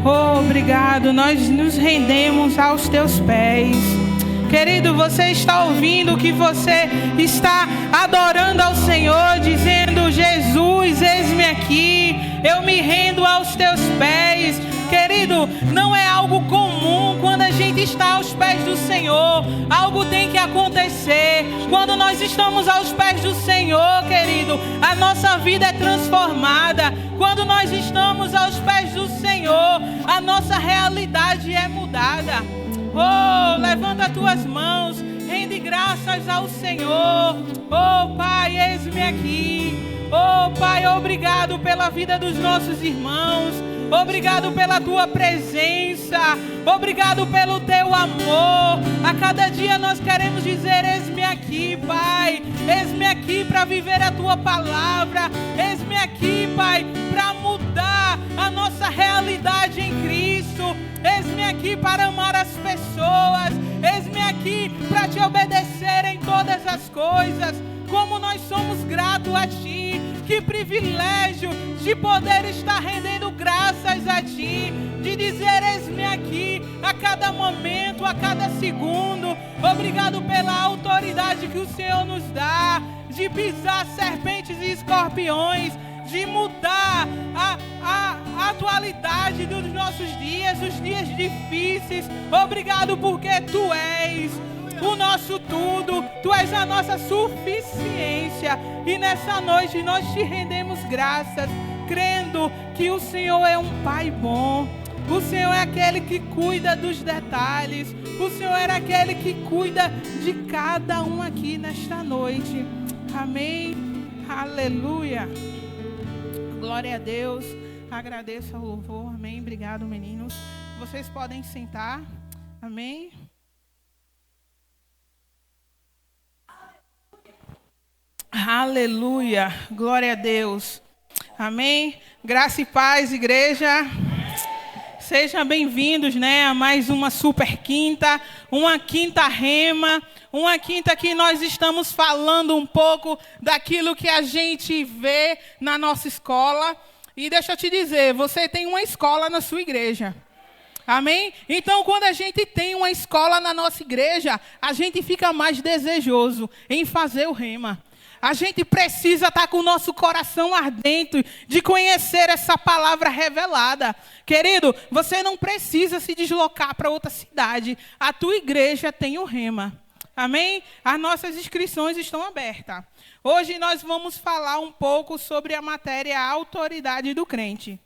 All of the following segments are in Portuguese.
Oh, obrigado, nós nos rendemos aos teus pés. Querido, você está ouvindo que você está adorando ao Senhor, dizendo: Jesus, eis-me aqui, eu me rendo aos teus pés. Querido, não é algo comum quando a gente está aos pés do Senhor. Algo tem que acontecer. Quando nós estamos aos pés do Senhor, querido, a nossa vida é transformada. Quando nós estamos aos pés do Senhor, a nossa realidade é mudada. Oh, levanta as tuas mãos, rende graças ao Senhor. Oh, Pai, eis-me aqui. Oh, Pai, obrigado pela vida dos nossos irmãos. Obrigado pela tua presença. Obrigado pelo teu amor. A cada dia nós queremos dizer: eis-me aqui, Pai. Eis-me aqui para viver a tua palavra. Eis-me aqui, Pai, para mudar a nossa realidade em Cristo. Eis-me aqui para amar as pessoas. Eis-me aqui para te obedecer em todas as coisas. Como nós somos gratos a Ti. Que privilégio de poder estar rendendo graças a Ti. De dizer: eis-me aqui a cada momento, a cada segundo. Obrigado pela autoridade que o Senhor nos dá. De pisar serpentes e escorpiões. De mudar a atualidade dos nossos dias, os dias difíceis. Obrigado porque Tu és o nosso tudo, Tu és a nossa suficiência. E nessa noite nós Te rendemos graças, crendo que o Senhor é um Pai bom. O Senhor é aquele que cuida dos detalhes. O Senhor é aquele que cuida de cada um aqui nesta noite. Amém. Aleluia. Glória a Deus. Agradeço ao louvor. Amém. Obrigado, meninos. Vocês podem sentar. Amém. Aleluia. Glória a Deus. Amém. Graça e paz, igreja. Sejam bem-vindos, a mais uma super quinta, uma quinta rema, uma quinta que nós estamos falando um pouco daquilo que a gente vê na nossa escola. E deixa eu te dizer, você tem uma escola na sua igreja. Amém? Então, quando a gente tem uma escola na nossa igreja, a gente fica mais desejoso em fazer o rema. A gente precisa estar com o nosso coração ardente de conhecer essa palavra revelada. Querido, você não precisa se deslocar para outra cidade. A tua igreja tem o rema. Amém? As nossas inscrições estão abertas. Hoje nós vamos falar um pouco sobre a matéria autoridade do crente.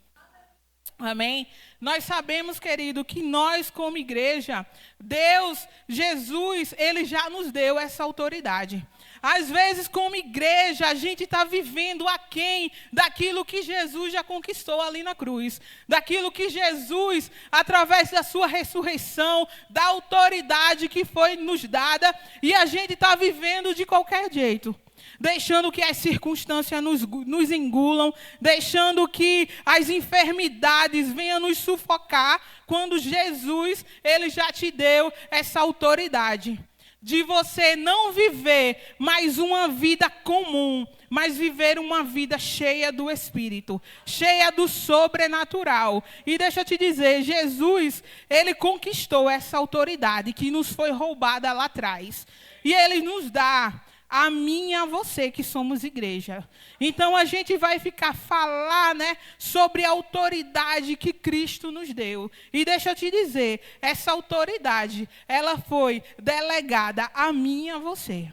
Amém? Nós sabemos, querido, que nós como igreja, Deus, Jesus, Ele já nos deu essa autoridade. Às vezes, como igreja, a gente está vivendo aquém daquilo que Jesus já conquistou ali na cruz. Daquilo que Jesus, através da sua ressurreição, da autoridade que foi nos dada, e a gente está vivendo de qualquer jeito. Deixando que as circunstâncias nos engulam, deixando que as enfermidades venham nos sufocar, quando Jesus, Ele já te deu essa autoridade. De você não viver mais uma vida comum, mas viver uma vida cheia do Espírito, cheia do sobrenatural. E deixa eu te dizer, Jesus, Ele conquistou essa autoridade que nos foi roubada lá atrás. E Ele nos dá a mim e a você que somos igreja. Então a gente vai falar, sobre a autoridade que Cristo nos deu. E deixa eu te dizer, essa autoridade, ela foi delegada a mim e a você.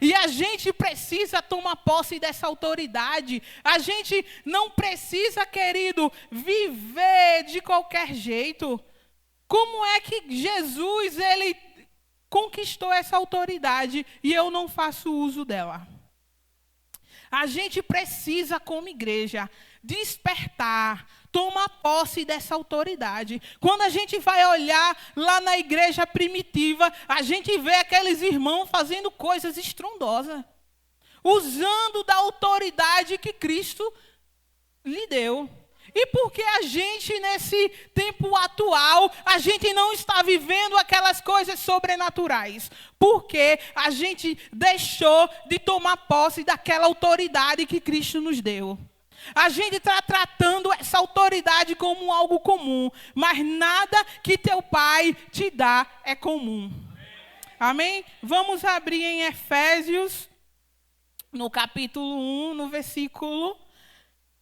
E a gente precisa tomar posse dessa autoridade. A gente não precisa, querido, viver de qualquer jeito. Como é que Jesus, Ele conquistou essa autoridade e eu não faço uso dela? A gente precisa, como igreja, despertar, tomar posse dessa autoridade. Quando a gente vai olhar lá na igreja primitiva, a gente vê aqueles irmãos fazendo coisas estrondosas, usando da autoridade que Cristo lhe deu. E por que a gente, nesse tempo atual, a gente não está vivendo aquelas coisas sobrenaturais? Porque a gente deixou de tomar posse daquela autoridade que Cristo nos deu. A gente está tratando essa autoridade como algo comum, mas nada que teu pai te dá é comum. Amém? Vamos abrir em Efésios, no capítulo 1, no versículo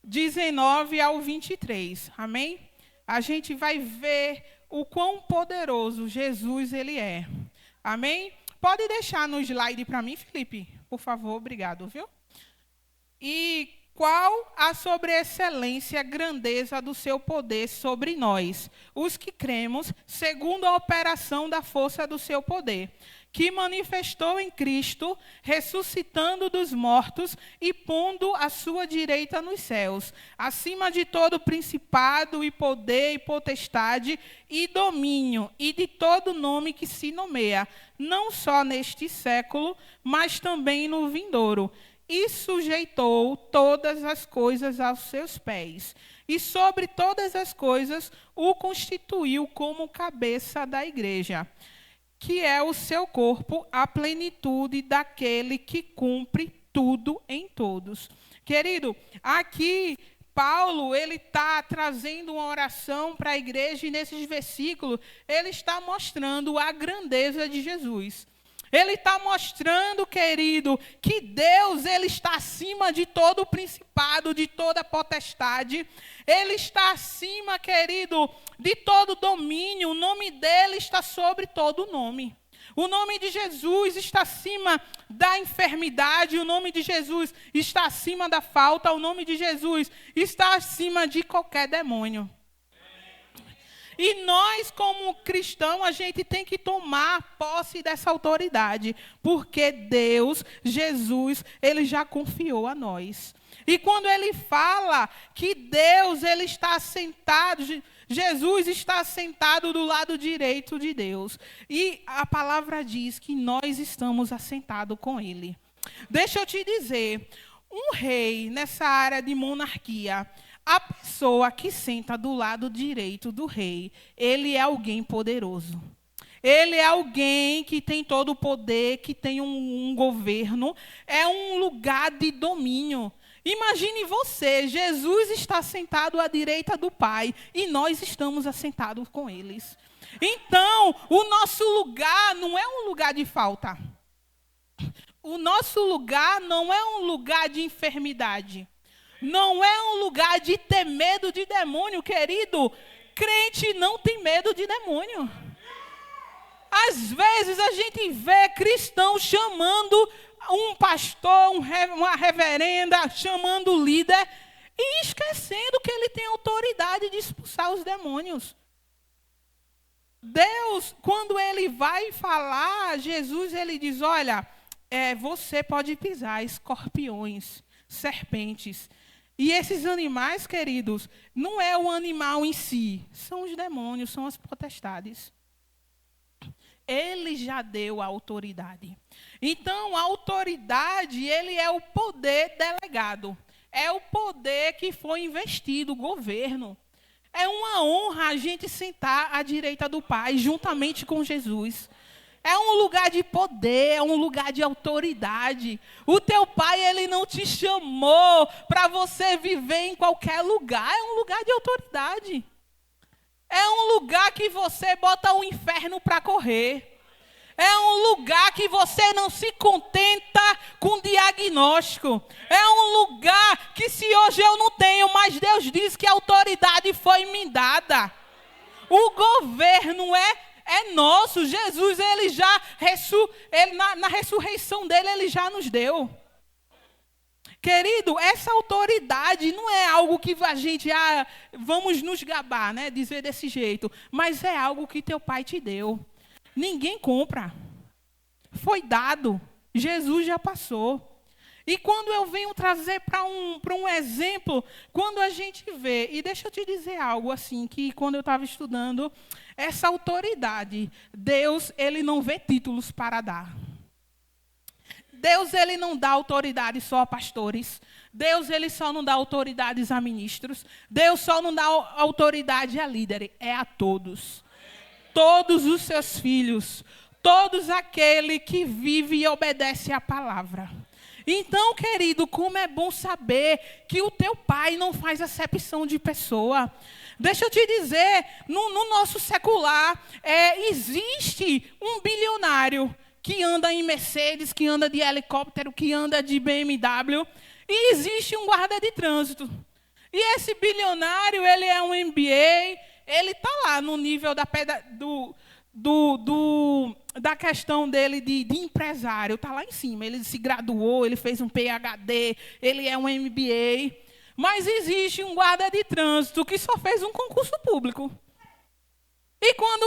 19 ao 23. Amém? A gente vai ver o quão poderoso Jesus ele é. Amém? Pode deixar no slide para mim, Felipe? Por favor, obrigado, viu? E qual a sobreexcelência, a grandeza do seu poder sobre nós, os que cremos, segundo a operação da força do seu poder, que manifestou em Cristo, ressuscitando dos mortos e pondo à sua direita nos céus, acima de todo principado e poder e potestade e domínio, e de todo nome que se nomeia, não só neste século, mas também no vindouro. E sujeitou todas as coisas aos seus pés, e sobre todas as coisas o constituiu como cabeça da igreja, que é o seu corpo, a plenitude daquele que cumpre tudo em todos. Querido, aqui Paulo ele está trazendo uma oração para a igreja, e nesses versículos ele está mostrando a grandeza de Jesus. Ele está mostrando, querido, que Deus ele está acima de todo o principado, de toda potestade. Ele está acima, querido, de todo domínio. O nome dele está sobre todo nome. O nome de Jesus está acima da enfermidade. O nome de Jesus está acima da falta. O nome de Jesus está acima de qualquer demônio. E nós, como cristãos, a gente tem que tomar posse dessa autoridade, porque Deus, Jesus, ele já confiou a nós. E quando ele fala que Deus, ele está assentado, Jesus está assentado do lado direito de Deus. E a palavra diz que nós estamos assentados com ele. Deixa eu te dizer, um rei nessa área de monarquia, a pessoa que senta do lado direito do rei, ele é alguém poderoso. Ele é alguém que tem todo o poder, que tem um governo. É um lugar de domínio. Imagine você, Jesus está sentado à direita do Pai e nós estamos assentados com eles. Então, o nosso lugar não é um lugar de falta. O nosso lugar não é um lugar de enfermidade. Não é um lugar de ter medo de demônio, querido. Crente não tem medo de demônio. Às vezes a gente vê cristãos chamando um pastor, uma reverenda, chamando o líder e esquecendo que ele tem autoridade de expulsar os demônios. Deus, quando ele vai falar, Jesus, ele diz, olha, você pode pisar escorpiões, serpentes. E esses animais, queridos, não é o animal em si, são os demônios, são as potestades. Ele já deu a autoridade. Então, a autoridade, ele é o poder delegado. É o poder que foi investido, o governo. É uma honra a gente sentar à direita do Pai, juntamente com Jesus. É um lugar de poder, é um lugar de autoridade. O teu pai, ele não te chamou para você viver em qualquer lugar. É um lugar de autoridade. É um lugar que você bota o inferno para correr. É um lugar que você não se contenta com diagnóstico. É um lugar que se hoje eu não tenho, mas Deus diz que a autoridade foi me dada. O governo é nosso. Jesus, ele já, na ressurreição dele, ele já nos deu. Querido, essa autoridade não é algo que a gente, vamos nos gabar, né? Dizer desse jeito. Mas é algo que teu pai te deu. Ninguém compra. Foi dado. Jesus já passou. E quando eu venho trazer para um exemplo, quando a gente vê, e deixa eu te dizer algo assim, que quando eu estava estudando, essa autoridade, Deus, ele não vê títulos para dar. Deus, ele não dá autoridade só a pastores. Deus, ele só não dá autoridades a ministros. Deus só não dá autoridade a líderes, é a todos. Todos os seus filhos, todos aquele que vive e obedece à palavra. Então, querido, como é bom saber que o teu pai não faz acepção de pessoa. Deixa eu te dizer, no nosso secular, existe um bilionário que anda em Mercedes, que anda de helicóptero, que anda de BMW, e existe um guarda de trânsito. E esse bilionário, ele é um MBA, ele está lá no nível da questão dele de empresário, está lá em cima. Ele se graduou, ele fez um PhD, ele é um MBA. Mas existe um guarda de trânsito que só fez um concurso público. E quando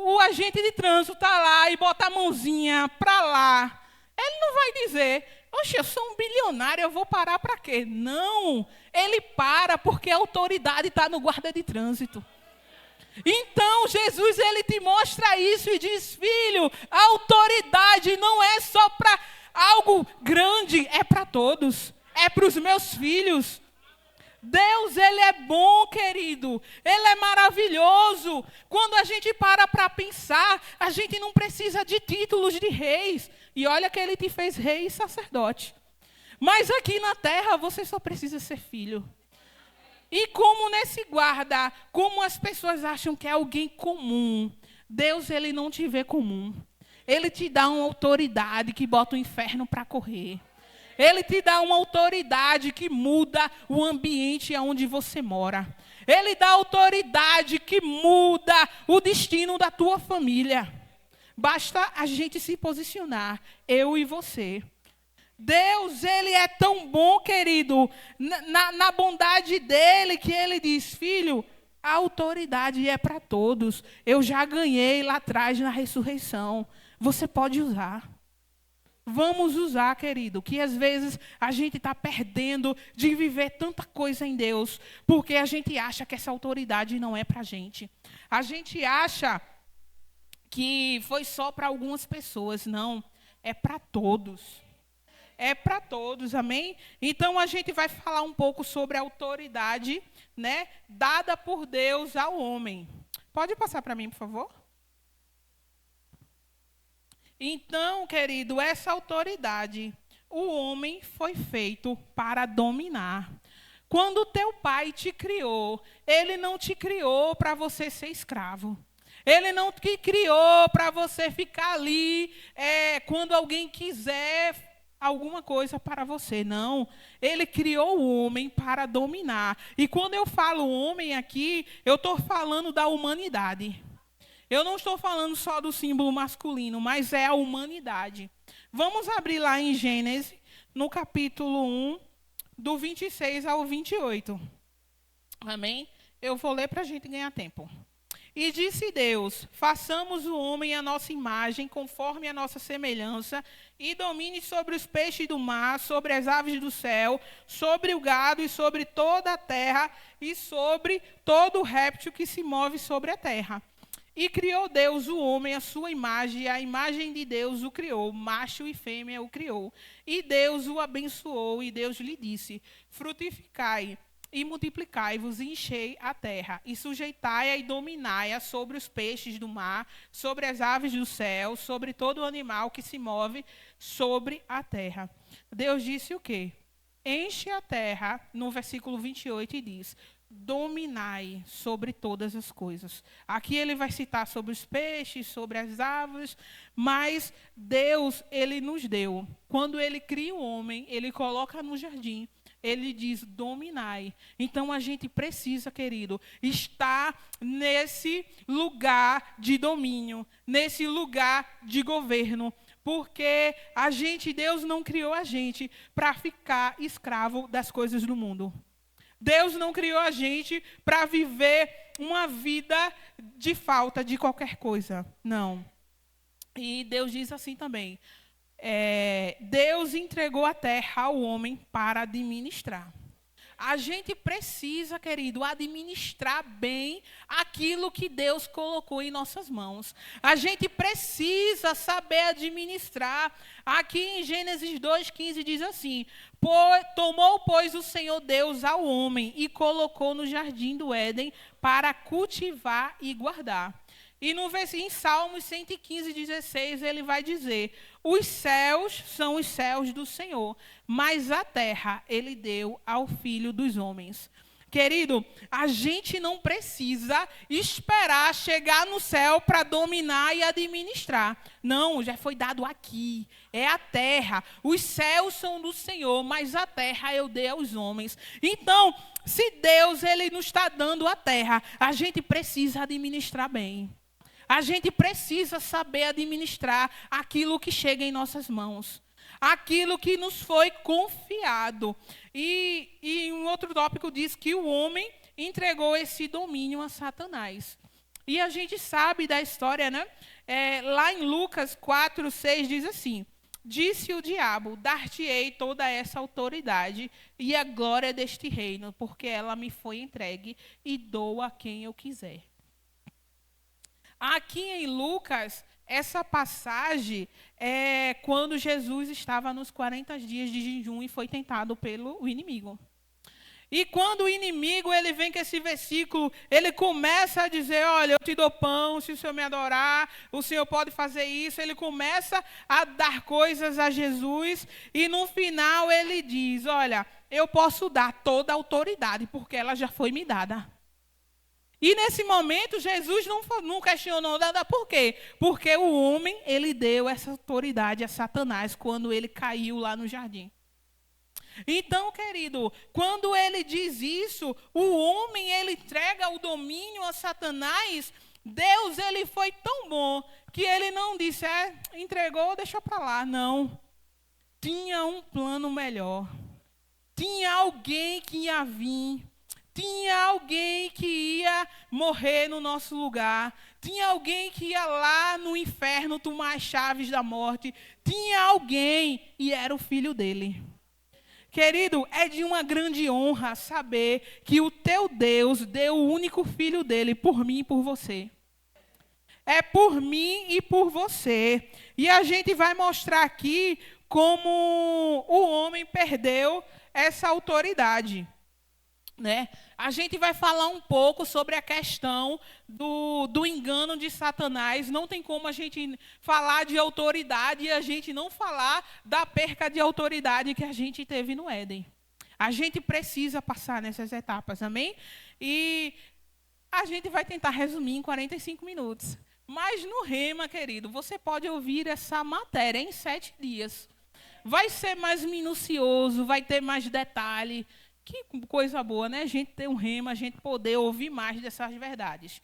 o agente de trânsito está lá e bota a mãozinha para lá, ele não vai dizer, oxe, eu sou um bilionário, eu vou parar para quê? Não, ele para porque a autoridade está no guarda de trânsito. Então, Jesus, ele te mostra isso e diz, filho, a autoridade não é só para algo grande, é para todos, é para os meus filhos. Deus, ele é bom, querido, ele é maravilhoso. Quando a gente para pensar, a gente não precisa de títulos de reis. E olha que ele te fez rei e sacerdote. Mas aqui na terra, você só precisa ser filho. E como nesse guarda, como as pessoas acham que é alguém comum, Deus, ele não te vê comum. Ele te dá uma autoridade que bota o inferno para correr. Ele te dá uma autoridade que muda o ambiente onde você mora. Ele dá autoridade que muda o destino da tua família. Basta a gente se posicionar, eu e você. Deus, ele é tão bom, querido, na bondade dele, que ele diz, filho, a autoridade é para todos. Eu já ganhei lá atrás na ressurreição. Você pode usar. Vamos usar, querido, que às vezes a gente está perdendo de viver tanta coisa em Deus, porque a gente acha que essa autoridade não é para a gente. A gente acha que foi só para algumas pessoas. Não, é para todos. É para todos, amém? Então, a gente vai falar um pouco sobre a autoridade, né, dada por Deus ao homem. Pode passar para mim, por favor? Então, querido, essa autoridade, o homem foi feito para dominar. Quando o teu pai te criou, ele não te criou para você ser escravo. Ele não te criou para você ficar ali quando alguém quiser alguma coisa para você, não. Ele criou o homem para dominar. E quando eu falo homem aqui, eu estou falando da humanidade. Eu não estou falando só do símbolo masculino, mas é a humanidade. Vamos abrir lá em Gênesis, no capítulo 1, do 26 ao 28. Amém? Eu vou ler para a gente ganhar tempo. E disse Deus, façamos o homem à nossa imagem, conforme a nossa semelhança, e domine sobre os peixes do mar, sobre as aves do céu, sobre o gado e sobre toda a terra, e sobre todo o réptil que se move sobre a terra. E criou Deus o homem à sua imagem, e a imagem de Deus o criou, macho e fêmea o criou. E Deus o abençoou, e Deus lhe disse, frutificai, e multiplicai-vos, e enchei a terra, e sujeitai-a e dominai-a sobre os peixes do mar, sobre as aves do céu, sobre todo animal que se move sobre a terra. Deus disse o quê? Enche a terra, no versículo 28, e diz, dominai sobre todas as coisas. Aqui ele vai citar sobre os peixes, sobre as aves, mas Deus, ele nos deu. Quando ele cria o homem, ele coloca no jardim, ele diz, dominai. Então, a gente precisa, querido, estar nesse lugar de domínio, nesse lugar de governo, porque Deus não criou a gente para ficar escravo das coisas do mundo. Deus não criou a gente para viver uma vida de falta de qualquer coisa. Não. E Deus diz assim também, Deus entregou a terra ao homem para administrar. A gente precisa, querido, administrar bem aquilo que Deus colocou em nossas mãos. A gente precisa saber administrar. Aqui em Gênesis 2,15 diz assim, tomou, pois, o Senhor Deus ao homem e colocou no jardim do Éden para cultivar e guardar. E em Salmos 115:16, ele vai dizer: os céus são os céus do Senhor, mas a terra ele deu ao Filho dos homens. Querido, a gente não precisa esperar chegar no céu para dominar e administrar. Não, já foi dado aqui. É a terra. Os céus são do Senhor, mas a terra eu dei aos homens. Então, se Deus ele nos está dando a terra, a gente precisa administrar bem. A gente precisa saber administrar aquilo que chega em nossas mãos. Aquilo que nos foi confiado. E um outro tópico diz que o homem entregou esse domínio a Satanás. E a gente sabe da história, né? Lá em Lucas 4:6 diz assim: disse o diabo, dar-te-ei toda essa autoridade e a glória deste reino, porque ela me foi entregue e dou a quem eu quiser. Aqui em Lucas, essa passagem é quando Jesus estava nos 40 dias de jejum e foi tentado pelo inimigo. E quando o inimigo ele vem com esse versículo, ele começa a dizer: olha, eu te dou pão, se o Senhor me adorar, o Senhor pode fazer isso. Ele começa a dar coisas a Jesus e no final ele diz: olha, eu posso dar toda a autoridade, porque ela já foi me dada. E nesse momento, Jesus não questionou nada. Por quê? Porque o homem, ele deu essa autoridade a Satanás quando ele caiu lá no jardim. Então, querido, quando ele diz isso, o homem, ele entrega o domínio a Satanás. Deus, ele foi tão bom que ele não disse: entregou, deixa para lá. Não. Tinha um plano melhor. Tinha alguém que ia vir. Tinha alguém que ia morrer no nosso lugar. Tinha alguém que ia lá no inferno tomar as chaves da morte. Tinha alguém e era o filho dele. Querido, é de uma grande honra saber que o teu Deus deu o único filho dele por mim e por você. É por mim e por você. E a gente vai mostrar aqui como o homem perdeu essa autoridade. Né? A gente vai falar um pouco sobre a questão do engano de Satanás. Não tem como a gente falar de autoridade e a gente não falar da perca de autoridade que a gente teve no Éden. A gente precisa passar nessas etapas, amém? E a gente vai tentar resumir em 45 minutos. Mas no Rema, querido, você pode ouvir essa matéria em 7 dias. Vai ser mais minucioso, vai ter mais detalhe. Que coisa boa, né? A gente ter um rema, a gente poder ouvir mais dessas verdades.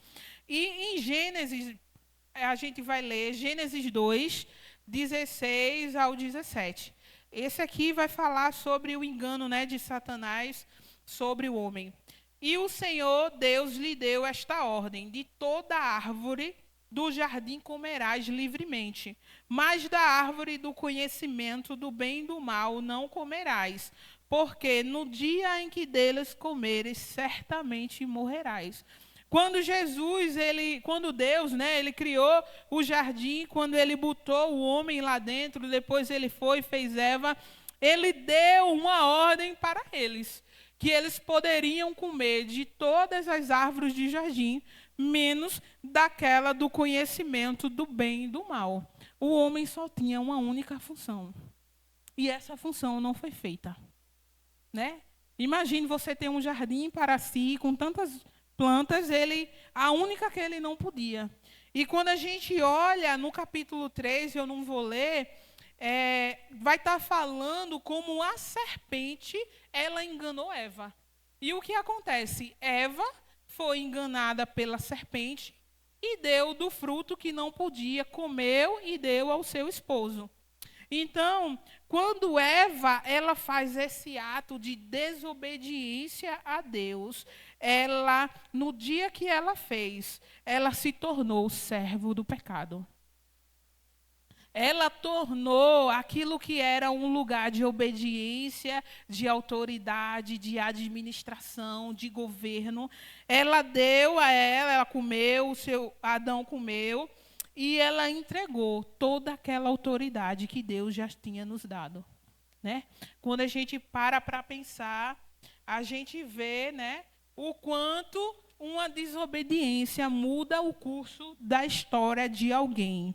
E em Gênesis, a gente vai ler Gênesis 2, 16 ao 17. Esse aqui vai falar sobre o engano, né, de Satanás sobre o homem. E o Senhor Deus lhe deu esta ordem: de toda árvore do jardim comerás livremente, mas da árvore do conhecimento do bem e do mal não comerás, porque no dia em que deles comeres, certamente morrerás. Quando Deus, né, ele criou o jardim, quando ele botou o homem lá dentro, depois ele foi e fez Eva, ele deu uma ordem para eles, que eles poderiam comer de todas as árvores de jardim, menos daquela do conhecimento do bem e do mal. O homem só tinha uma única função, e essa função não foi feita. Né? Imagine você ter um jardim para si, com tantas plantas, a única que ele não podia. E quando a gente olha no capítulo 3, eu não vou ler, vai estar falando como a serpente, ela enganou Eva. E o que acontece? Eva foi enganada pela serpente e deu do fruto que não podia, comeu e deu ao seu esposo. Então, quando Eva ela faz esse ato de desobediência a Deus, no dia que ela fez, ela se tornou servo do pecado. Ela tornou aquilo que era um lugar de obediência, de autoridade, de administração, de governo. Ela deu a ela comeu, Adão comeu. E ela entregou toda aquela autoridade que Deus já tinha nos dado. Né? Quando a gente para pensar, a gente vê, né, o quanto uma desobediência muda o curso da história de alguém.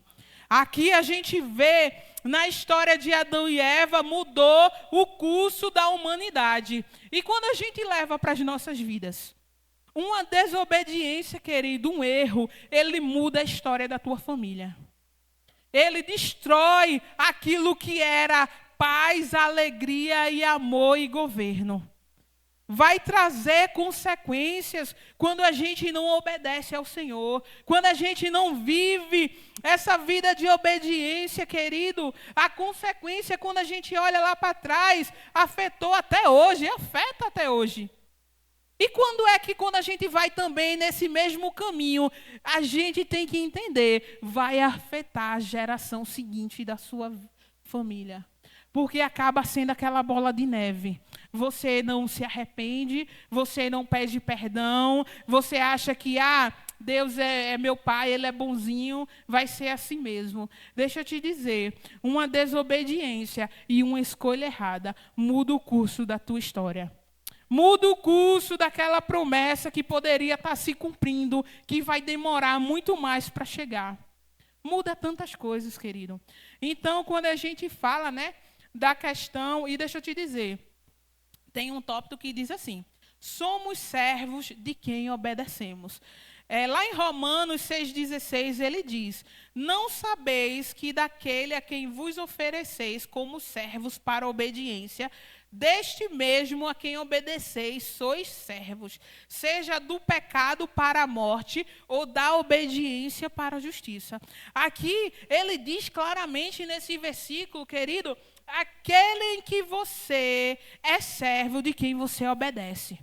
Aqui a gente vê, na história de Adão e Eva, mudou o curso da humanidade. E quando a gente leva para as nossas vidas, uma desobediência, querido, um erro, ele muda a história da tua família. Ele destrói aquilo que era paz, alegria e amor e governo. Vai trazer consequências quando a gente não obedece ao Senhor, quando a gente não vive essa vida de obediência, querido. A consequência, quando a gente olha lá para trás, afetou até hoje, afeta até hoje. E quando a gente vai também nesse mesmo caminho, a gente tem que entender, vai afetar a geração seguinte da sua família. Porque acaba sendo aquela bola de neve. Você não se arrepende, você não pede perdão, você acha que, Deus é meu pai, ele é bonzinho, vai ser assim mesmo. Deixa eu te dizer, uma desobediência e uma escolha errada muda o curso da tua história. Muda o curso daquela promessa que poderia estar se cumprindo, que vai demorar muito mais para chegar. Muda tantas coisas, querido. Então, quando a gente fala, da questão, e deixa eu te dizer, tem um tópico que diz assim: somos servos de quem obedecemos. Lá em Romanos 6,16 ele diz: não sabeis que daquele a quem vos ofereceis como servos para a obediência, deste mesmo a quem obedeceis sois servos, seja do pecado para a morte ou da obediência para a justiça. Aqui ele diz claramente nesse versículo, querido, aquele em que você é servo de quem você obedece.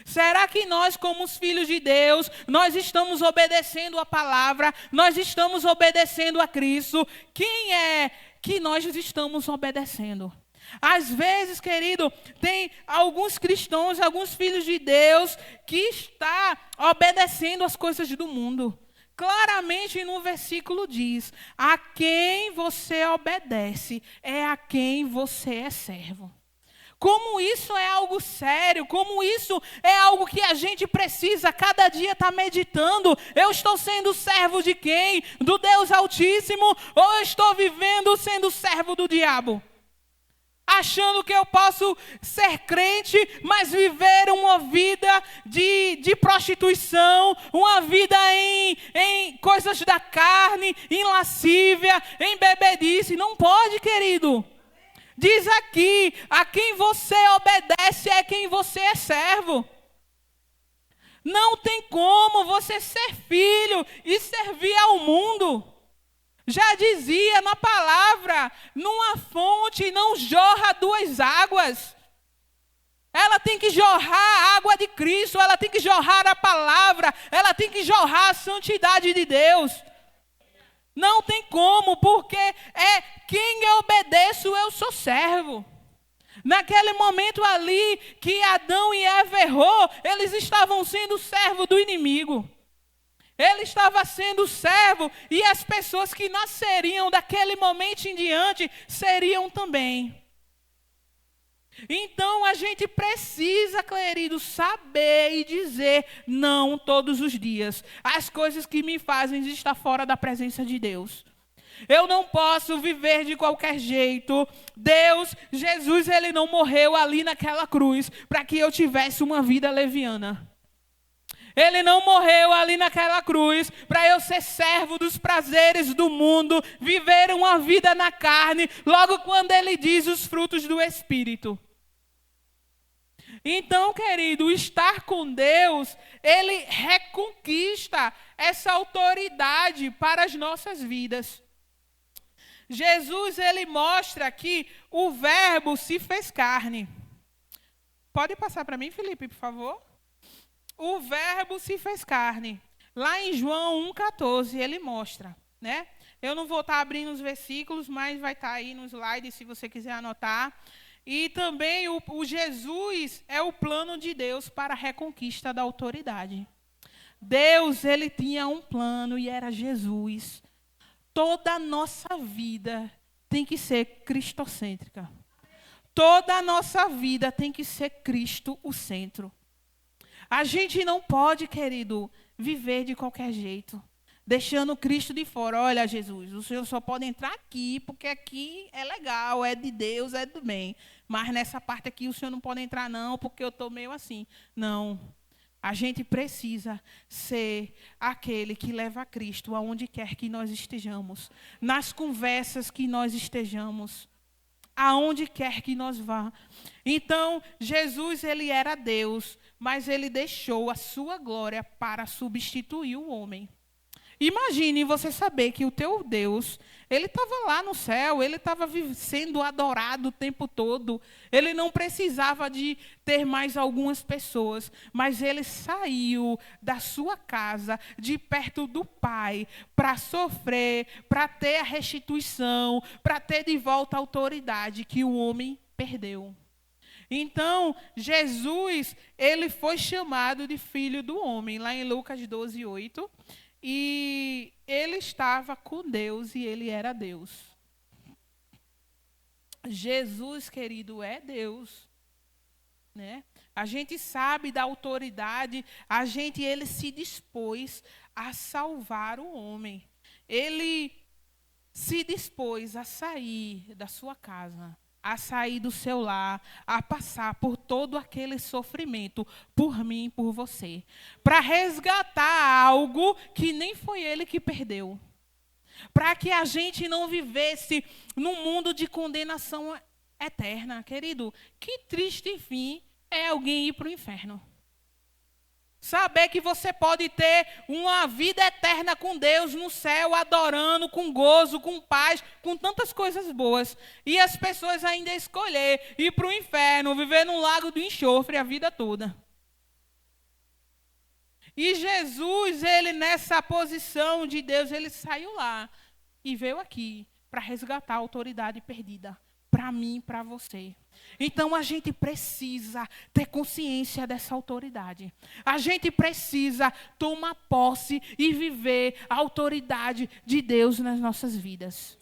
Será que nós, como os filhos de Deus, nós estamos obedecendo a palavra, nós estamos obedecendo a Cristo? Quem é que nós estamos obedecendo? Às vezes, querido, tem alguns cristãos, alguns filhos de Deus, que está obedecendo as coisas do mundo. Claramente no versículo diz: a quem você obedece é a quem você é servo. Como isso é algo sério, como isso é algo que a gente precisa cada dia estar meditando. Eu estou sendo servo de quem? Do Deus Altíssimo, ou eu estou vivendo sendo servo do diabo? Achando que eu posso ser crente, mas viver uma vida de prostituição, uma vida em coisas da carne, em lascívia, em bebedice. Não pode, querido. Diz aqui, a quem você obedece é quem você é servo. Não tem como você ser filho e servir ao mundo. Já dizia na palavra, numa fonte não jorra duas águas. Ela tem que jorrar a água de Cristo, ela tem que jorrar a palavra, ela tem que jorrar a santidade de Deus. Não tem como, porque quem eu obedeço, eu sou servo. Naquele momento ali que Adão e Eva errou, eles estavam sendo servo do inimigo. Ele estava sendo servo e as pessoas que nasceriam daquele momento em diante seriam também. Então a gente precisa, querido, saber e dizer não todos os dias. As coisas que me fazem estar fora da presença de Deus. Eu não posso viver de qualquer jeito. Jesus, ele não morreu ali naquela cruz para que eu tivesse uma vida leviana. Ele não morreu ali naquela cruz para eu ser servo dos prazeres do mundo, viver uma vida na carne, logo quando ele diz os frutos do Espírito. Então, querido, estar com Deus, ele reconquista essa autoridade para as nossas vidas. Jesus, ele mostra que o Verbo se fez carne. Pode passar para mim, Felipe, por favor? O Verbo se fez carne. Lá em João 1,14, ele mostra, Eu não vou estar abrindo os versículos, mas vai estar aí no slide, se você quiser anotar. E também o Jesus é o plano de Deus para a reconquista da autoridade. Deus, ele tinha um plano e era Jesus. Toda a nossa vida tem que ser cristocêntrica. Toda a nossa vida tem que ser Cristo o centro. A gente não pode, querido, viver de qualquer jeito, deixando Cristo de fora. Olha, Jesus, o Senhor só pode entrar aqui, porque aqui é legal, é de Deus, é do bem. Mas nessa parte aqui o Senhor não pode entrar não, porque eu estou meio assim. Não. A gente precisa ser aquele que leva a Cristo aonde quer que nós estejamos, nas conversas que nós estejamos, aonde quer que nós vá. Então, Jesus, ele era Deus, mas ele deixou a sua glória para substituir o homem. Imagine você saber que o teu Deus, ele estava lá no céu, ele estava sendo adorado o tempo todo. Ele não precisava de ter mais algumas pessoas, mas ele saiu da sua casa, de perto do Pai, para sofrer, para ter a restituição, para ter de volta a autoridade que o homem perdeu. Então, Jesus, ele foi chamado de filho do homem, lá em Lucas 12, 8. E ele estava com Deus e ele era Deus. Jesus, querido, é Deus, né? A gente sabe da autoridade, ele se dispôs a salvar o homem. Ele se dispôs a sair da sua casa, a sair do seu lar, a passar por todo aquele sofrimento, por mim, por você, para resgatar algo que nem foi ele que perdeu, para que a gente não vivesse num mundo de condenação eterna. Querido, que triste fim é alguém ir para o inferno. Saber que você pode ter uma vida eterna com Deus no céu, adorando, com gozo, com paz, com tantas coisas boas. E as pessoas ainda escolher ir para o inferno, viver num lago do enxofre a vida toda. E Jesus, ele nessa posição de Deus, ele saiu lá e veio aqui para resgatar a autoridade perdida. Para mim, para você. Então, a gente precisa ter consciência dessa autoridade. A gente precisa tomar posse e viver a autoridade de Deus nas nossas vidas.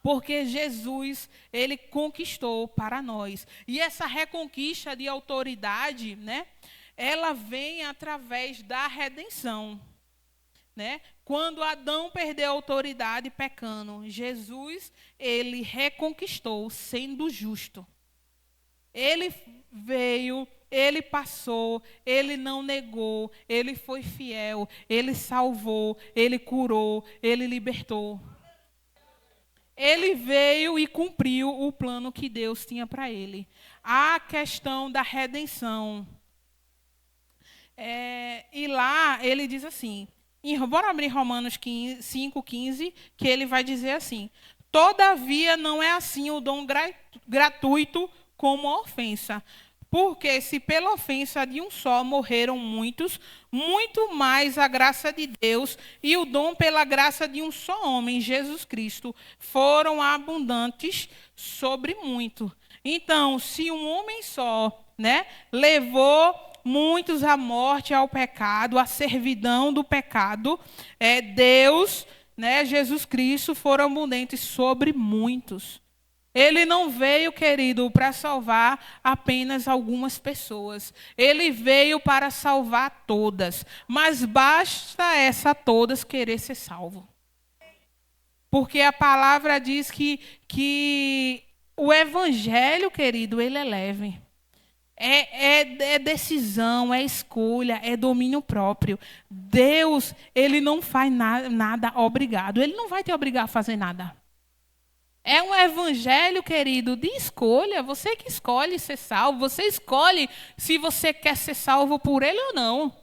Porque Jesus, ele conquistou para nós. E essa reconquista de autoridade, né, ela vem através da redenção. Né? Quando Adão perdeu a autoridade pecando, Jesus, ele reconquistou sendo justo. Ele veio, ele passou, ele não negou, ele foi fiel, ele salvou, ele curou, ele libertou. Ele veio e cumpriu o plano que Deus tinha para ele. A questão da redenção. E lá ele diz assim, bora abrir Romanos 5,15, que ele vai dizer assim: todavia não é assim o dom gratuito como a ofensa. Porque se pela ofensa de um só morreram muitos, muito mais a graça de Deus e o dom pela graça de um só homem, Jesus Cristo, foram abundantes sobre muito. Então, se um homem só, né, levou muitos à morte, ao pecado, à servidão do pecado, Deus, né, Jesus Cristo, foram abundantes sobre muitos. Ele não veio, querido, para salvar apenas algumas pessoas. Ele veio para salvar todas. Mas basta essa todas querer ser salvo. Porque a palavra diz que o evangelho, querido, ele é leve. É decisão, é escolha, é domínio próprio. Deus, ele não faz nada obrigado. Ele não vai te obrigar a fazer nada. É um evangelho, querido, de escolha. Você que escolhe ser salvo. Você escolhe se você quer ser salvo por ele ou não.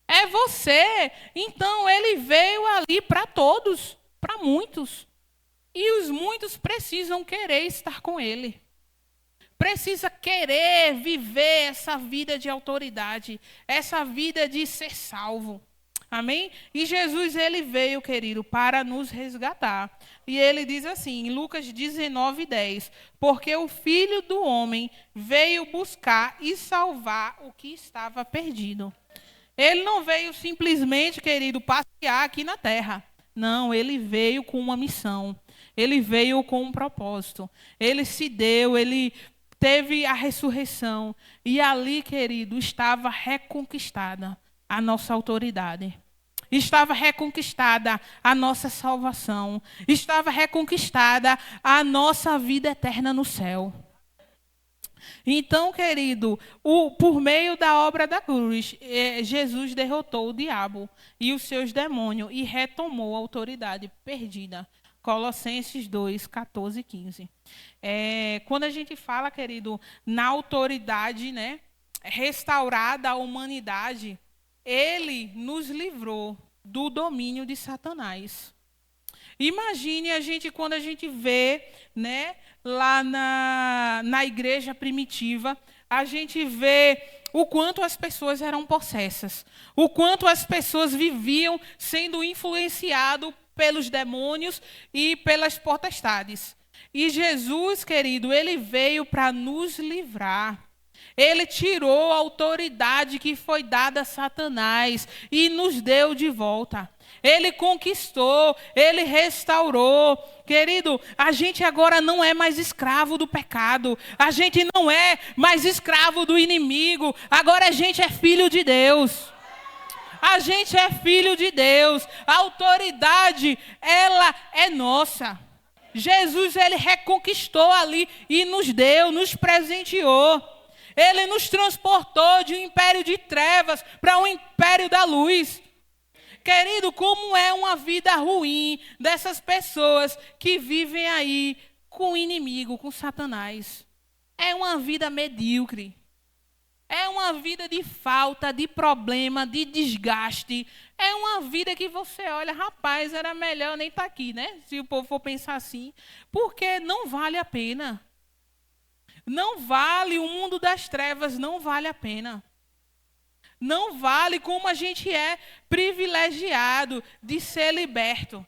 É você. Então, ele veio ali para todos, para muitos. E os muitos precisam querer estar com ele. Precisa querer viver essa vida de autoridade, essa vida de ser salvo. Amém? E Jesus, ele veio, querido, para nos resgatar. E ele diz assim, em Lucas 19:10, porque o Filho do Homem veio buscar e salvar o que estava perdido. Ele não veio simplesmente, querido, passear aqui na terra. Não, ele veio com uma missão. Ele veio com um propósito. Ele se deu, ele teve a ressurreição. E ali, querido, estava reconquistada a nossa autoridade. Estava reconquistada a nossa salvação. Estava reconquistada a nossa vida eterna no céu. Então, querido, por meio da obra da cruz, Jesus derrotou o diabo e os seus demônios e retomou a autoridade perdida. Colossenses 2, 14 e 15. Quando a gente fala, querido, na autoridade, né, restaurada à humanidade, ele nos livrou do domínio de Satanás. Imagine quando a gente vê, né, lá na igreja primitiva, a gente vê o quanto as pessoas eram possessas, o quanto as pessoas viviam sendo influenciadas pelos demônios e pelas potestades. E Jesus, querido, ele veio para nos livrar. Ele tirou a autoridade que foi dada a Satanás e nos deu de volta. Ele conquistou, ele restaurou. Querido, a gente agora não é mais escravo do pecado. A gente não é mais escravo do inimigo. Agora a gente é filho de Deus. A gente é filho de Deus. A autoridade, ela é nossa. Jesus, ele reconquistou ali e nos deu, nos presenteou. Ele nos transportou de um império de trevas para um império da luz. Querido, como é uma vida ruim dessas pessoas que vivem aí com o inimigo, com Satanás. É uma vida medíocre. É uma vida de falta, de problema, de desgaste. É uma vida que você olha, rapaz, era melhor nem estar aqui, né? Se o povo for pensar assim. Porque não vale a pena. Não vale, o mundo das trevas não vale a pena. Não vale como a gente é privilegiado de ser liberto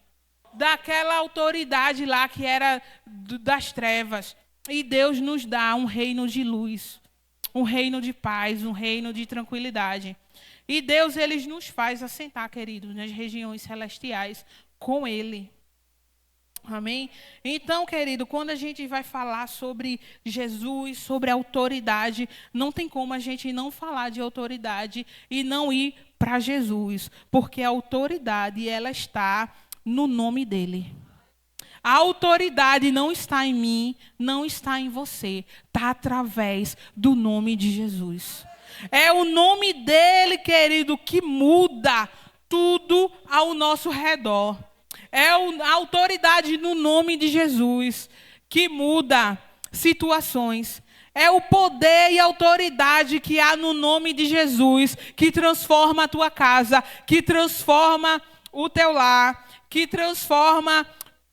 daquela autoridade lá que era das trevas. E Deus nos dá um reino de luz, um reino de paz, um reino de tranquilidade. E Deus, ele nos faz assentar, queridos, nas regiões celestiais com Ele. Amém? Então, querido, quando a gente vai falar sobre Jesus, sobre autoridade, não tem como a gente não falar de autoridade e não ir para Jesus, porque a autoridade, ela está no nome dele. A autoridade não está em mim, não está em você, está através do nome de Jesus. É o nome dele, querido, que muda tudo ao nosso redor. É a autoridade no nome de Jesus que muda situações. É o poder e autoridade que há no nome de Jesus que transforma a tua casa, que transforma o teu lar, que transforma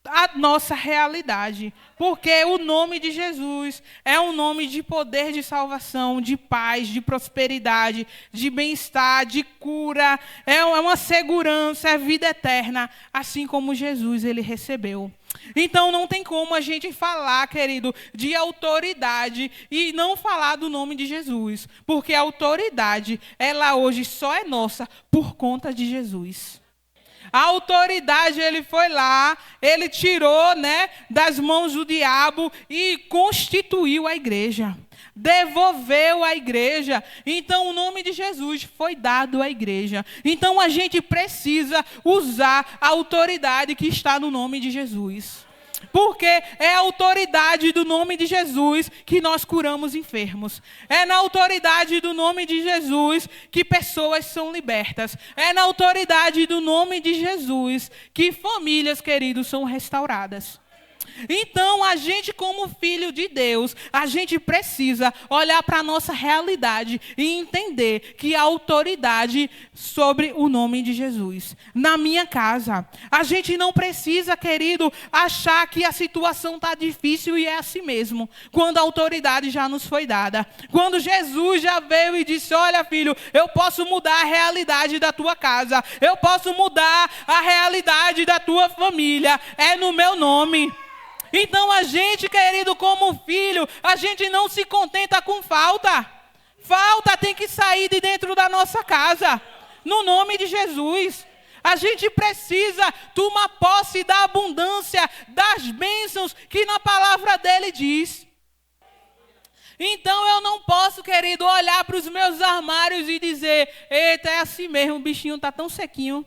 a nossa realidade. Porque o nome de Jesus é um nome de poder de salvação, de paz, de prosperidade, de bem-estar, de cura. É uma segurança, é vida eterna, assim como Jesus ele recebeu. Então não tem como a gente falar, querido, de autoridade e não falar do nome de Jesus. Porque a autoridade, ela hoje só é nossa por conta de Jesus. A autoridade, ele foi lá, ele tirou, né, das mãos do diabo e constituiu a igreja. Devolveu a igreja. Então, o nome de Jesus foi dado à igreja. Então, a gente precisa usar a autoridade que está no nome de Jesus. Porque é a autoridade do nome de Jesus que nós curamos enfermos. É na autoridade do nome de Jesus que pessoas são libertas. É na autoridade do nome de Jesus que famílias, queridos, são restauradas. Então, a gente como filho de Deus, a gente precisa olhar para a nossa realidade e entender que há autoridade sobre o nome de Jesus. Na minha casa, a gente não precisa, querido, achar que a situação está difícil e é assim mesmo, quando a autoridade já nos foi dada. Quando Jesus já veio e disse, olha filho, eu posso mudar a realidade da tua casa, eu posso mudar a realidade da tua família, é no meu nome. Então a gente, querido, como filho, a gente não se contenta com falta. Falta tem que sair de dentro da nossa casa, no nome de Jesus. A gente precisa tomar posse da abundância, das bênçãos que na palavra dele diz. Então eu não posso, querido, olhar para os meus armários e dizer, eita, é assim mesmo, o bichinho está tão sequinho.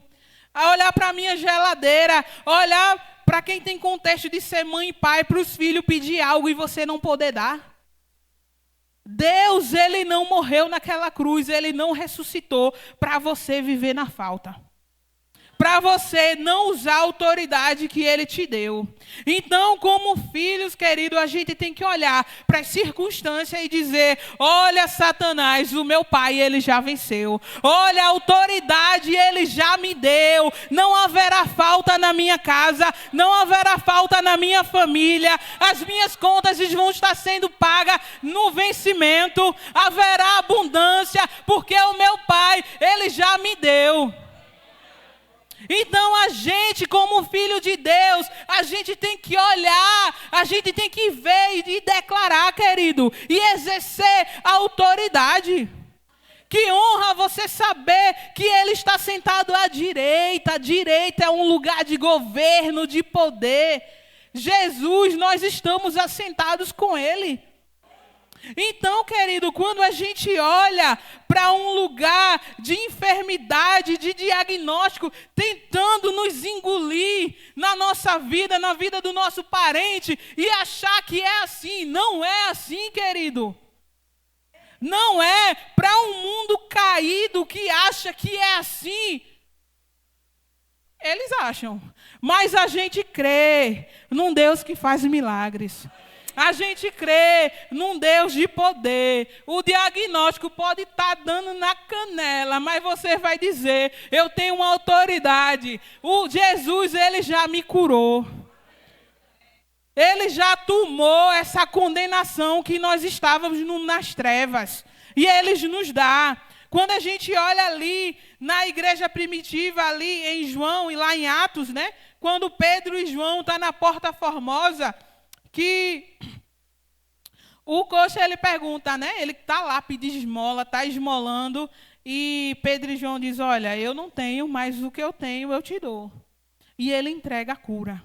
A olhar para a minha geladeira, olhar para quem tem contexto de ser mãe e pai, para os filhos pedir algo e você não poder dar. Deus, Ele não morreu naquela cruz, Ele não ressuscitou para você viver na falta. Para você não usar a autoridade que Ele te deu. Então, como filhos, querido, a gente tem que olhar para as circunstâncias e dizer, olha, Satanás, o meu pai, ele já venceu. Olha, a autoridade ele já me deu. Não haverá falta na minha casa, não haverá falta na minha família. As minhas contas vão estar sendo pagas no vencimento. Haverá abundância, porque o meu pai, ele já me deu. Então a gente, como filho de Deus, a gente tem que olhar, a gente tem que ver e declarar, querido, e exercer a autoridade. Que honra você saber que Ele está sentado à direita. A direita é um lugar de governo, de poder. Jesus, nós estamos assentados com Ele. Então, querido, quando a gente olha para um lugar de enfermidade, de diagnóstico, tentando nos engolir na nossa vida, na vida do nosso parente, e achar que é assim, não é assim, querido. Não é para um mundo caído que acha que é assim. Eles acham, mas a gente crê num Deus que faz milagres. A gente crê num Deus de poder. O diagnóstico pode estar dando na canela, mas você vai dizer, eu tenho uma autoridade. O Jesus, ele já me curou. Ele já tomou essa condenação que nós estávamos nas trevas. E ele nos dá. Quando a gente olha ali na igreja primitiva, ali em João e lá em Atos, né? Quando Pedro e João estão na Porta Formosa, que o coxa, ele pergunta, né? Ele está lá pedindo esmola, está esmolando, e Pedro e João diz, olha, eu não tenho, mas o que eu tenho eu te dou. E ele entrega a cura.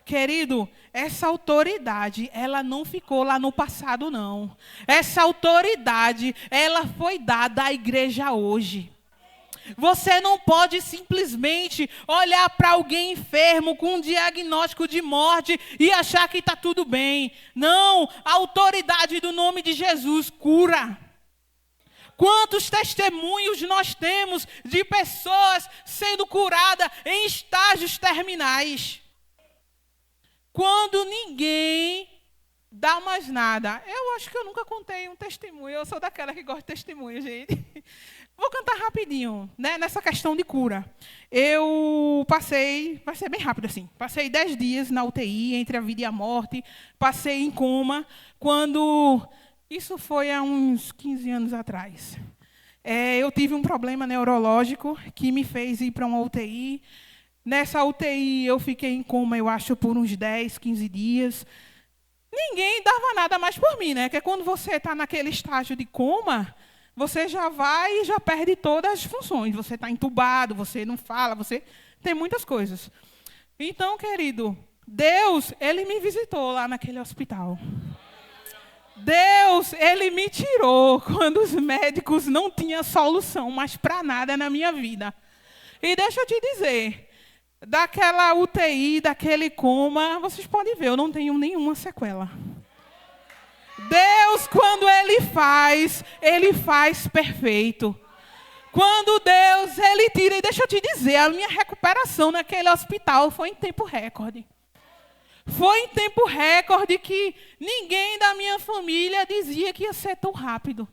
Querido, essa autoridade, ela não ficou lá no passado, não. Essa autoridade, ela foi dada à igreja hoje. Você não pode simplesmente olhar para alguém enfermo com um diagnóstico de morte e achar que está tudo bem. Não, a autoridade do nome de Jesus cura. Quantos testemunhos nós temos de pessoas sendo curadas em estágios terminais? Quando ninguém dá mais nada. Eu acho que eu nunca contei um testemunho. Eu sou daquela que gosta de testemunho, gente. Vou cantar rapidinho, né? Nessa questão de cura. Eu passei, vai ser bem rápido assim, passei 10 dias na UTI, entre a vida e a morte, passei em coma, quando, isso foi há uns 15 anos atrás. Eu tive um problema neurológico que me fez ir para uma UTI. Nessa UTI eu fiquei em coma, eu acho, por uns 10, 15 dias. Ninguém dava nada mais por mim, né? Porque quando você está naquele estágio de coma, você já vai e já perde todas as funções. Você está entubado, você não fala, você tem muitas coisas. Então, querido, Deus, Ele me visitou lá naquele hospital. Deus, Ele me tirou quando os médicos não tinham solução mais para nada na minha vida. E deixa eu te dizer, daquela UTI, daquele coma, vocês podem ver, eu não tenho nenhuma sequela. Deus, quando Ele faz perfeito. Quando Deus, Ele tira, e deixa eu te dizer, a minha recuperação naquele hospital foi em tempo recorde. Foi em tempo recorde que ninguém da minha família dizia que ia ser tão rápido.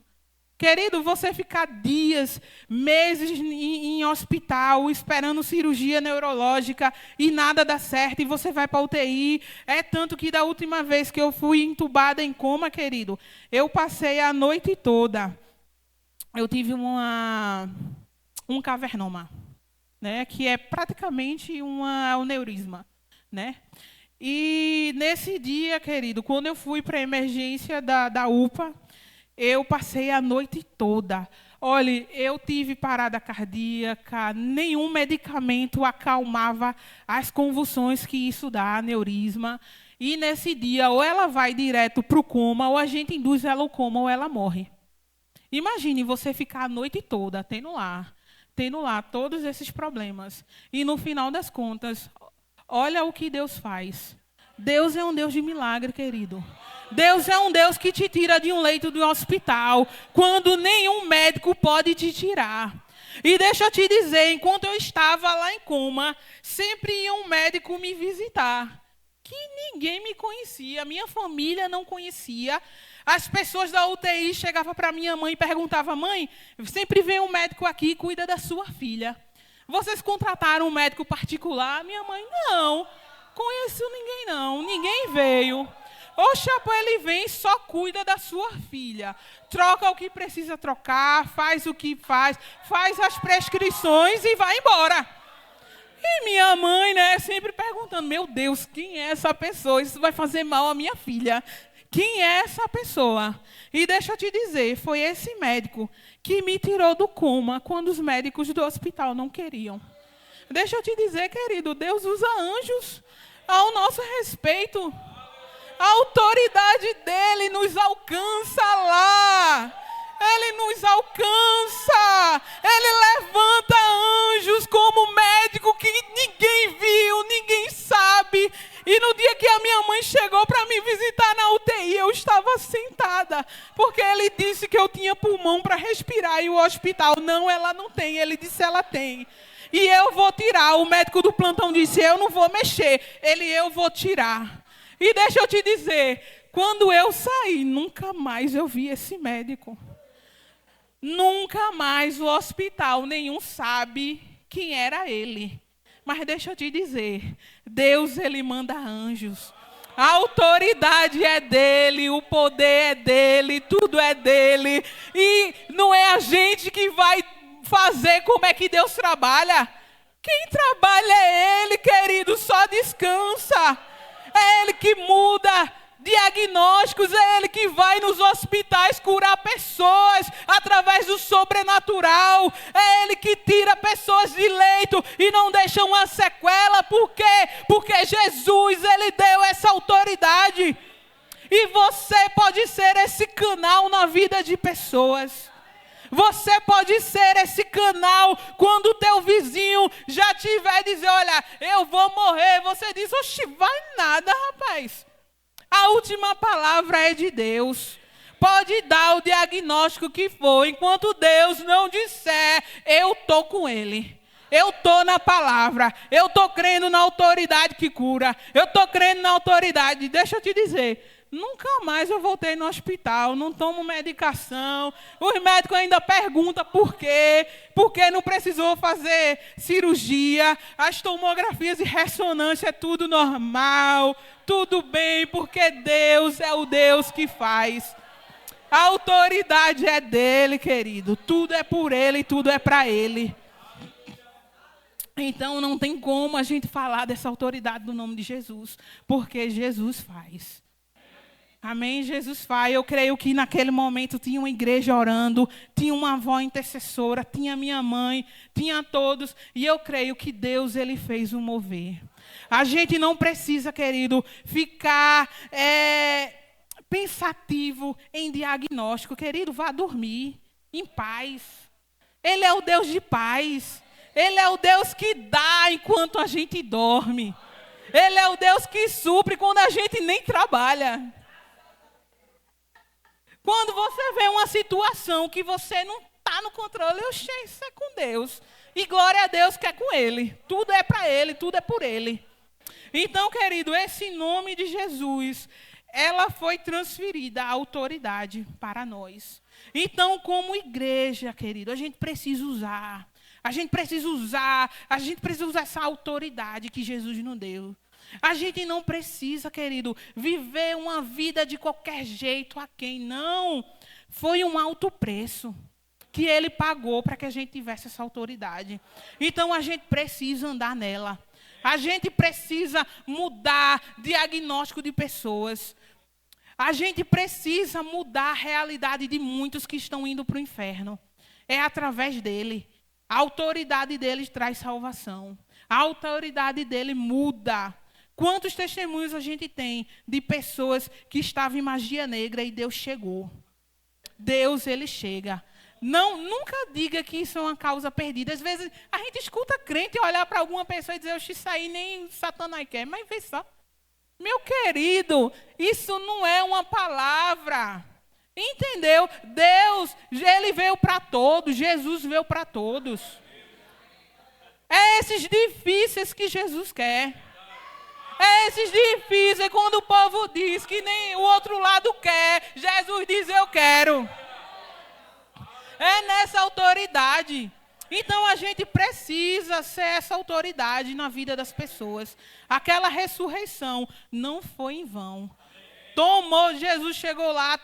Querido, você ficar dias, meses em hospital, esperando cirurgia neurológica e nada dá certo, e você vai para a UTI. É tanto que da última vez que eu fui entubada em coma, querido, eu passei a noite toda. Eu tive um cavernoma, né, que é praticamente um aneurisma, né? E nesse dia, querido, quando eu fui para a emergência da UPA, eu passei a noite toda. Olha, eu tive parada cardíaca, nenhum medicamento acalmava as convulsões que isso dá, aneurisma. E nesse dia, ou ela vai direto para o coma, ou a gente induz ela ao coma, ou ela morre. Imagine você ficar a noite toda tendo lá todos esses problemas. E no final das contas, olha o que Deus faz. Deus é um Deus de milagre, querido. Deus é um Deus que te tira de um leito de um hospital, quando nenhum médico pode te tirar. E deixa eu te dizer, enquanto eu estava lá em coma, sempre ia um médico me visitar, que ninguém me conhecia, minha família não conhecia. As pessoas da UTI chegavam para minha mãe e perguntavam: mãe, sempre vem um médico aqui e cuida da sua filha. Vocês contrataram um médico particular? Minha mãe: não, conheço ninguém não, ninguém veio. Oxa, ele vem e só cuida da sua filha. Troca o que precisa trocar, faz o que faz as prescrições e vai embora. E minha mãe, sempre perguntando: meu Deus, quem é essa pessoa? Isso vai fazer mal à minha filha. Quem é essa pessoa? E deixa eu te dizer, foi esse médico que me tirou do coma quando os médicos do hospital não queriam. Deixa eu te dizer, querido, Deus usa anjos ao nosso respeito. A autoridade dele nos alcança lá. Ele nos alcança. Ele levanta anjos como médico que ninguém viu, ninguém sabe. E no dia que a minha mãe chegou para me visitar na UTI, eu estava sentada. Porque ele disse que eu tinha pulmão para respirar. E o hospital: não, ela não tem. Ele disse: ela tem. E eu vou tirar. O médico do plantão disse: eu não vou mexer. Eu vou tirar. E deixa eu te dizer, quando eu saí, nunca mais eu vi esse médico. Nunca mais o hospital nenhum sabe quem era ele. Mas deixa eu te dizer, Deus, ele manda anjos. A autoridade é dele, o poder é dele, tudo é dele. E não é a gente que vai fazer como é que Deus trabalha. Quem trabalha é ele, querido, só descansa. É ele que muda diagnósticos, é ele que vai nos hospitais curar pessoas através do sobrenatural. É ele que tira pessoas de leito e não deixa uma sequela. Por quê? Porque Jesus, ele deu essa autoridade. E você pode ser esse canal na vida de pessoas. Você pode ser esse canal quando o teu vizinho já tiver dizer: olha, eu vou morrer. Você diz: oxi, vai nada, rapaz. A última palavra é de Deus. Pode dar o diagnóstico que for. Enquanto Deus não disser, eu estou com ele. Eu estou na palavra. Eu estou crendo na autoridade que cura. Eu estou crendo na autoridade. Deixa eu te dizer. Nunca mais eu voltei no hospital, não tomo medicação. Os médicos ainda perguntam por quê. Porque não precisou fazer cirurgia. As tomografias e ressonância é tudo normal. Tudo bem, porque Deus é o Deus que faz. A autoridade é dele, querido. Tudo é por ele, tudo é para ele. Então não tem como a gente falar dessa autoridade do nome de Jesus. Porque Jesus faz. Amém? Jesus faz. Eu creio que naquele momento tinha uma igreja orando, tinha uma avó intercessora, tinha minha mãe, tinha todos. E eu creio que Deus, ele fez um mover. A gente não precisa, querido, ficar pensativo em diagnóstico. Querido, vá dormir em paz. Ele é o Deus de paz. Ele é o Deus que dá enquanto a gente dorme. Ele é o Deus que supre quando a gente nem trabalha. Quando você vê uma situação que você não está no controle, isso é com Deus. E glória a Deus que é com Ele. Tudo é para Ele, tudo é por Ele. Então, querido, esse nome de Jesus, ela foi transferida a autoridade para nós. Então, como igreja, querido, a gente precisa usar. A gente precisa usar essa autoridade que Jesus nos deu. A gente não precisa, querido, viver uma vida de qualquer jeito a quem não. Foi um alto preço que ele pagou para que a gente tivesse essa autoridade. Então a gente precisa andar nela. A gente precisa mudar diagnóstico de pessoas. A gente precisa mudar a realidade de muitos que estão indo para o inferno. É através dele. A autoridade dele traz salvação. A autoridade dele muda Quantos testemunhos a gente tem de pessoas que estavam em magia negra e Deus chegou? Deus, ele chega. Não, nunca diga que isso é uma causa perdida. Às vezes a gente escuta crente olhar para alguma pessoa e dizer, oxe, isso aí nem Satanás quer. Mas vê só. Meu querido, isso não é uma palavra. Entendeu? Deus, ele veio para todos. Jesus veio para todos. É esses difíceis que Jesus quer. É esses difíceis quando o povo diz que nem o outro lado quer. Jesus diz, eu quero. É nessa autoridade. Então a gente precisa ser essa autoridade na vida das pessoas. Aquela ressurreição não foi em vão. Jesus chegou lá,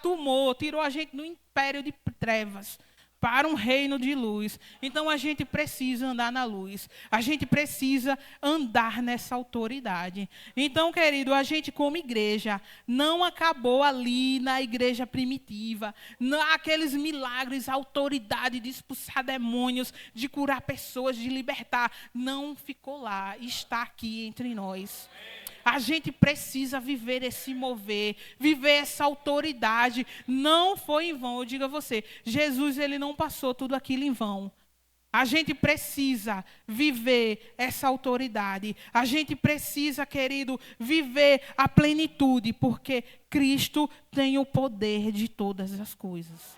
tirou a gente do império de trevas para um reino de luz. Então a gente precisa andar na luz. A gente precisa andar nessa autoridade. Então, querido, a gente como igreja não acabou ali na igreja primitiva. Aqueles milagres, autoridade de expulsar demônios, de curar pessoas, de libertar. Não ficou lá. Está aqui entre nós. A gente precisa viver esse mover, viver essa autoridade. Não foi em vão, eu digo a você. Jesus, ele não passou tudo aquilo em vão. A gente precisa viver essa autoridade. A gente precisa, querido, viver a plenitude, porque Cristo tem o poder de todas as coisas.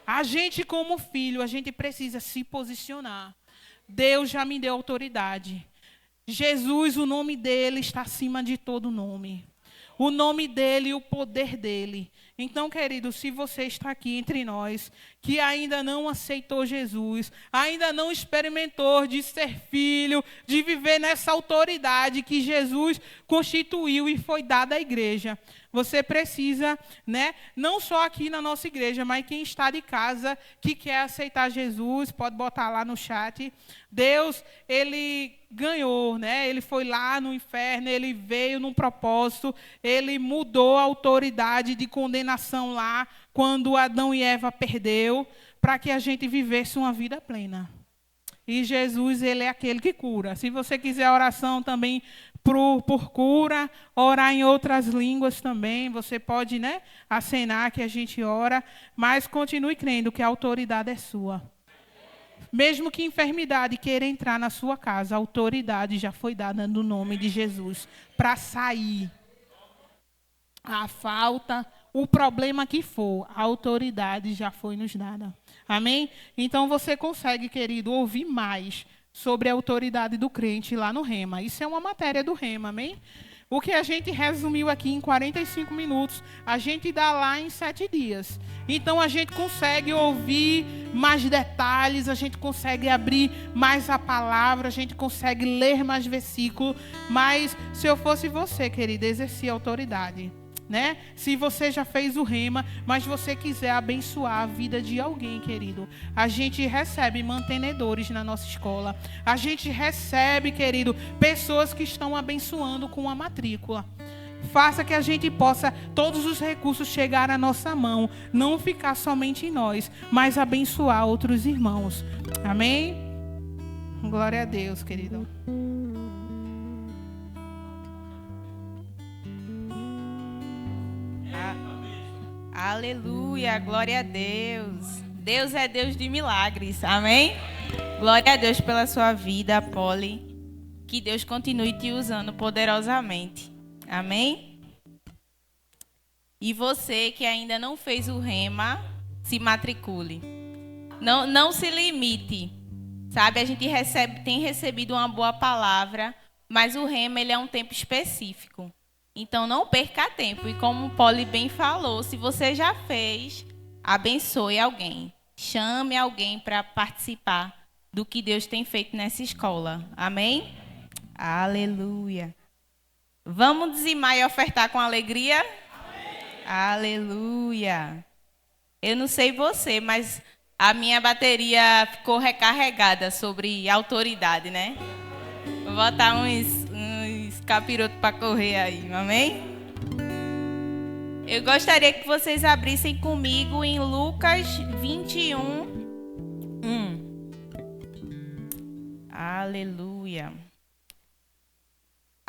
A gente, como filho, a gente precisa se posicionar. Deus já me deu autoridade. Jesus, o nome dele está acima de todo nome. O nome dele e o poder dele. Então, querido, se você está aqui entre nós, que ainda não aceitou Jesus, ainda não experimentou de ser filho, de viver nessa autoridade que Jesus constituiu e foi dada à igreja, você precisa, né, não só aqui na nossa igreja, mas quem está de casa, que quer aceitar Jesus, pode botar lá no chat. Deus, ele ganhou, né? Ele foi lá no inferno, ele veio num propósito, ele mudou a autoridade de condenação lá, quando Adão e Eva perdeu, para que a gente vivesse uma vida plena. E Jesus, ele é aquele que cura. Se você quiser oração também por cura, orar em outras línguas também, você pode, né, acenar que a gente ora, mas continue crendo que a autoridade é sua. Mesmo que enfermidade queira entrar na sua casa, a autoridade já foi dada no nome de Jesus para sair. A falta, o problema que for, a autoridade já foi nos dada. Amém? Então você consegue, querido, ouvir mais sobre a autoridade do crente lá no Rema. Isso é uma matéria do Rema, amém? O que a gente resumiu aqui em 45 minutos, a gente dá lá em 7 dias. Então a gente consegue ouvir mais detalhes, a gente consegue abrir mais a palavra, a gente consegue ler mais versículos. Mas se eu fosse você, querido, exercia autoridade. Né? Se você já fez o Rema, mas você quiser abençoar a vida de alguém, querido, a gente recebe mantenedores na nossa escola. A gente recebe, querido, pessoas que estão abençoando com a matrícula. Faça que a gente possa, todos os recursos chegar à nossa mão, não ficar somente em nós, mas abençoar outros irmãos. Amém? Glória a Deus, querido. Aleluia, glória a Deus. Deus é Deus de milagres, amém? Glória a Deus pela sua vida, Polly. Que Deus continue te usando poderosamente, amém? E você que ainda não fez o Rema, se matricule. Não se limite, sabe? A gente tem recebido uma boa palavra, mas o Rema ele é um tempo específico. Então, não perca tempo. E como o Polly bem falou, se você já fez, abençoe alguém. Chame alguém para participar do que Deus tem feito nessa escola. Amém? Aleluia. Vamos dizimar e ofertar com alegria? Amém. Aleluia. Eu não sei você, mas a minha bateria ficou recarregada sobre autoridade, né? Vou botar uns capiroto para correr aí, amém? Eu gostaria que vocês abrissem comigo em Lucas 21. Aleluia.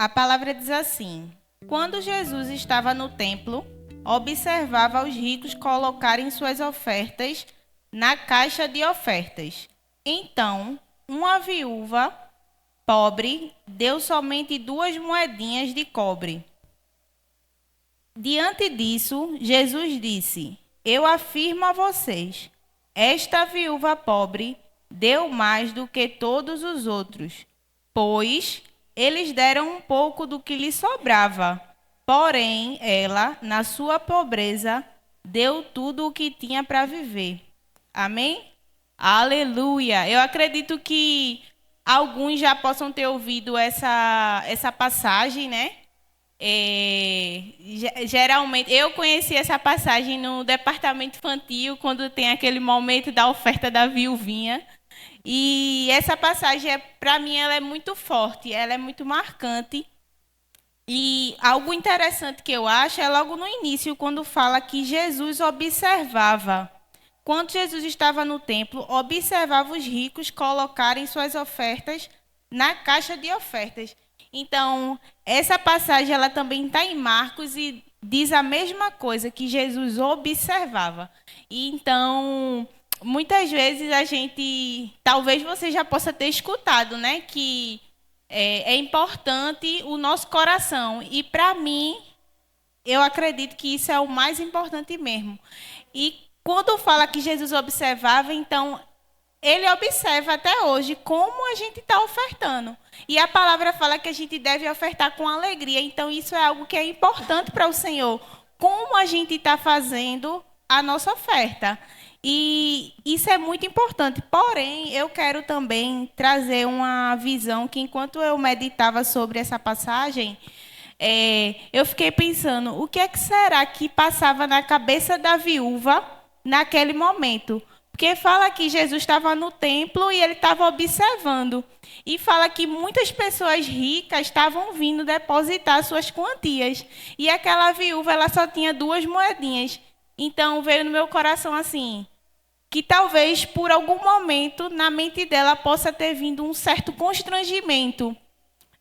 A palavra diz assim: quando Jesus estava no templo, observava os ricos colocarem suas ofertas na caixa de ofertas. Então, uma viúva pobre deu somente 2 moedinhas de cobre. Diante disso, Jesus disse: eu afirmo a vocês, esta viúva pobre deu mais do que todos os outros, pois eles deram um pouco do que lhe sobrava. Porém, ela, na sua pobreza, deu tudo o que tinha para viver. Amém? Aleluia! Eu acredito que alguns já possam ter ouvido essa passagem, né? Geralmente, eu conheci essa passagem no departamento infantil, quando tem aquele momento da oferta da viuvinha. E essa passagem, para mim, ela é muito forte, ela é muito marcante. E algo interessante que eu acho é logo no início, quando fala que Jesus observava. Quando Jesus estava no templo, observava os ricos colocarem suas ofertas na caixa de ofertas. Então, essa passagem ela também está em Marcos e diz a mesma coisa, que Jesus observava. E então, muitas vezes a gente, talvez você já possa ter escutado, né, que é importante o nosso coração. E para mim, eu acredito que isso é o mais importante mesmo. E quando fala que Jesus observava, então ele observa até hoje como a gente está ofertando. E a palavra fala que a gente deve ofertar com alegria. Então isso é algo que é importante para o Senhor. Como a gente está fazendo a nossa oferta. E isso é muito importante. Porém, eu quero também trazer uma visão que, enquanto eu meditava sobre essa passagem, eu fiquei pensando, o que é que será que passava na cabeça da viúva naquele momento? Porque fala que Jesus estava no templo e ele estava observando. E fala que muitas pessoas ricas estavam vindo depositar suas quantias. E aquela viúva ela só tinha 2 moedinhas. Então veio no meu coração assim, que talvez por algum momento na mente dela possa ter vindo um certo constrangimento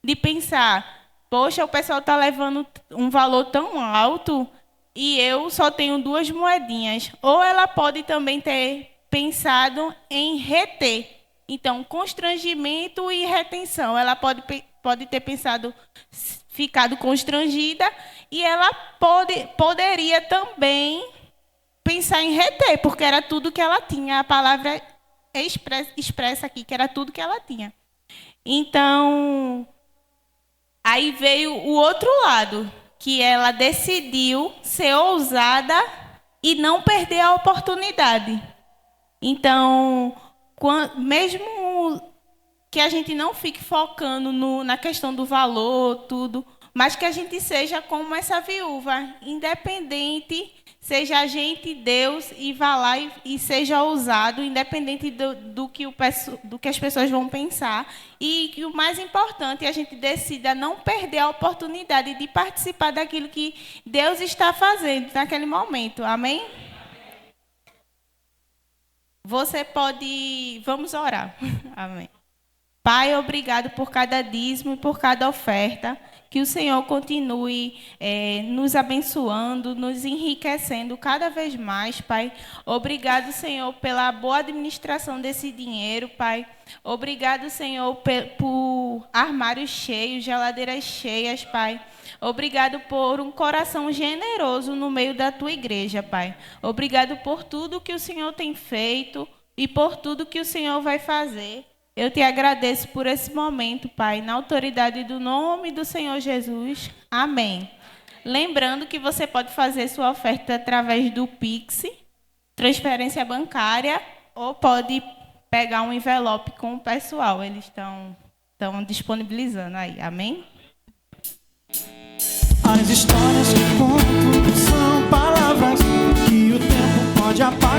de pensar, poxa, o pessoal está levando um valor tão alto e eu só tenho 2 moedinhas. Ou ela pode também ter pensado em reter. Então, constrangimento e retenção. Ela pode ter pensado, ficado constrangida, e ela poderia também pensar em reter, porque era tudo que ela tinha. A palavra expressa aqui que era tudo que ela tinha. Então, aí veio o outro lado, que ela decidiu ser ousada e não perder a oportunidade. Então, mesmo que a gente não fique focando na questão do valor, tudo, mas que a gente seja como essa viúva, independente, seja a gente Deus e vá lá e seja ousado, independente do que as pessoas vão pensar. E que o mais importante, a gente decida não perder a oportunidade de participar daquilo que Deus está fazendo naquele momento. Amém? Você pode... Vamos orar. Amém. Pai, obrigado por cada dízimo e por cada oferta. Que o Senhor continue nos abençoando, nos enriquecendo cada vez mais, Pai. Obrigado, Senhor, pela boa administração desse dinheiro, Pai. Obrigado, Senhor, por armários cheios, geladeiras cheias, Pai. Obrigado por um coração generoso no meio da Tua igreja, Pai. Obrigado por tudo que o Senhor tem feito e por tudo que o Senhor vai fazer. Eu te agradeço por esse momento, Pai, na autoridade do nome do Senhor Jesus. Amém. Lembrando que você pode fazer sua oferta através do Pix, transferência bancária, ou pode pegar um envelope com o pessoal. Eles estão disponibilizando aí. Amém? As histórias que conto são palavras que o tempo pode apagar.